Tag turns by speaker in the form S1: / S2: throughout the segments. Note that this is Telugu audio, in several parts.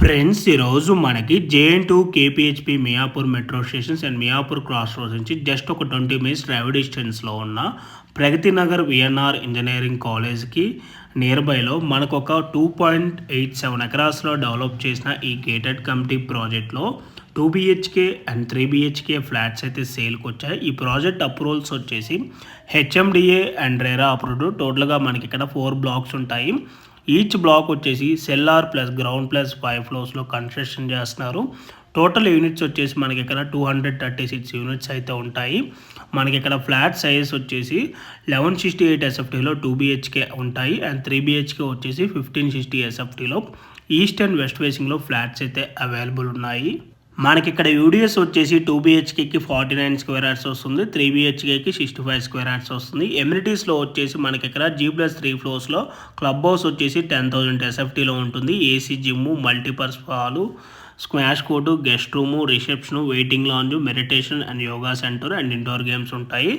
S1: ఫ్రెండ్స్ ఈరోజు మనకి జేఎన్2 కేపీహెచ్పి Miyapur metro stations and Miyapur cross roads నుంచి జస్ట్ ఒక 20 మినిట్స్ డ్రైవ్ డిస్టెన్స్లో ఉన్న ప్రగతి నగర్ విఎన్ఆర్ ఇంజనీరింగ్ కాలేజ్కి నియర్ బైలో మనకు ఒక 2.87 ఎకరాస్లో డెవలప్ చేసిన ఈ గేటెడ్ కమిటీ ప్రాజెక్ట్లో 2 BHK అండ్ 3 BHK ఫ్లాట్స్ అయితే సేల్కి వచ్చాయి. ఈ ప్రాజెక్ట్ అప్రూవల్స్ వచ్చేసి హెచ్ఎండిఏ అండ్ రేరా అప్రూవ్డ్. టోటల్గా మనకి ఇక్కడ 4 బ్లాక్స్ ఉంటాయి. ఈచ్ బ్లాక్ వచ్చేసి సెల్లార్ ప్లస్ గ్రౌండ్ ప్లస్ 5 ఫ్లోర్స్లో కన్స్ట్రక్షన్ చేస్తున్నారు. టోటల్ యూనిట్స్ వచ్చేసి మనకి ఇక్కడ 236 యూనిట్స్ అయితే ఉంటాయి. మనకి ఇక్కడ ఫ్లాట్ సైజ్ వచ్చేసి 1168 SFTలో 2 BHK ఉంటాయి అండ్ 3 BHK వచ్చేసి 1560 SFTలో ఈస్ట్ అండ్ వెస్ట్ ఫేసింగ్లో ఫ్లాట్స్ అయితే అవైలబుల్ ఉన్నాయి. మనకి ఇక్కడ యూడిఎస్ వచ్చేసి 2 BHKకి 49 స్క్వేర్ యార్డ్స్ వస్తుంది, 3 BHKకి 65 స్క్వేర్ యార్డ్స్ వస్తుంది. ఎమ్యూనిటీస్లో వచ్చేసి మనకి ఇక్కడ G+3 ఫ్లోర్స్లో క్లబ్ హౌస్ వచ్చేసి 10,000 SFTలో ఉంటుంది. AC gym, multipurpose hall, squash court, guest room, reception, waiting lounge, meditation and yoga centre and indoor games ఉంటాయి.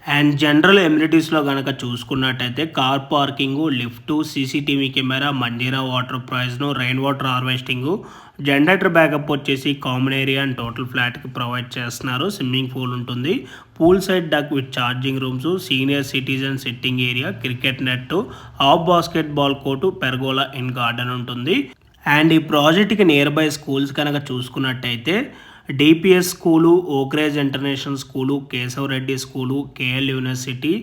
S1: అండ్ జనరల్ ఎమ్యూనిటీస్లో కనుక చూసుకున్నట్టయితే car parking, lift, CCTV camera, Manjira water ప్రైజ్ను, rain water harvesting, generator backup వచ్చేసి కామన్ ఏరియా అండ్ టోటల్ ఫ్లాట్కి ప్రొవైడ్ చేస్తున్నారు. స్విమ్మింగ్ పూల్ ఉంటుంది, pool side deck with charging rooms, senior citizen sitting area, cricket net, half basketball court, pergola in garden ఉంటుంది. అండ్ ఈ ప్రాజెక్ట్కి నియర్ బై స్కూల్స్ కనుక చూసుకున్నట్టయితే DPS school, Oakridge international school, Keshavareddy school, KL university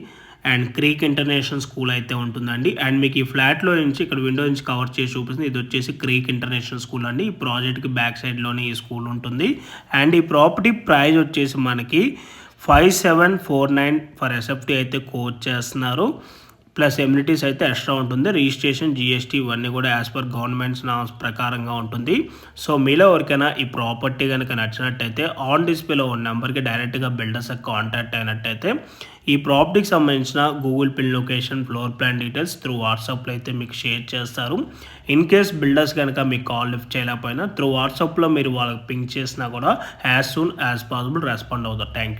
S1: and Creek international school అయితే ఉంటుందండి. అండ్ మీకు ఈ ఫ్లాట్లో నుంచి ఇక్కడ విండో నుంచి కవర్ చేసి చూపిస్తుంది. ఇది వచ్చేసి క్రీక్ ఇంటర్నేషనల్ స్కూల్ అండి. ఈ ప్రాజెక్ట్కి బ్యాక్ సైడ్లోనే ఈ స్కూల్ ఉంటుంది. అండ్ ఈ ప్రాపర్టీ ప్రైస్ వచ్చేసి మనకి 5749 ఫర్ SFT అయితే కోట్ చేస్తున్నారు. ప్లస్ ఎమ్యూనిటీస్ అయితే ఎక్స్ట్రా ఉంటుంది. రిజిస్ట్రేషన్, GST ఇవన్నీ కూడా యాజ్ పర్ గవర్నమెంట్స్ నామ్స్ ప్రకారంగా ఉంటుంది. సో మీలో ఎవరికైనా ఈ ప్రాపర్టీ కనుక నచ్చినట్టయితే ఆన్ డిస్ప్లేలో ఉన్న నెంబర్కి డైరెక్ట్గా బిల్డర్స్ కాంటాక్ట్ అయినట్టయితే ఈ ప్రాపర్టీకి సంబంధించిన Google pin location, floor plan details through వాట్సాప్లో అయితే మీకు షేర్ చేస్తారు. ఇన్ కేస్ బిల్డర్స్ కనుక మీకు కాల్ లిఫ్ట్ చేయలేకపోయినా త్రూ వాట్సాప్లో మీరు వాళ్ళకి పింక్ చేసినా కూడా as soon as possible respond అవుతారు. Thank you.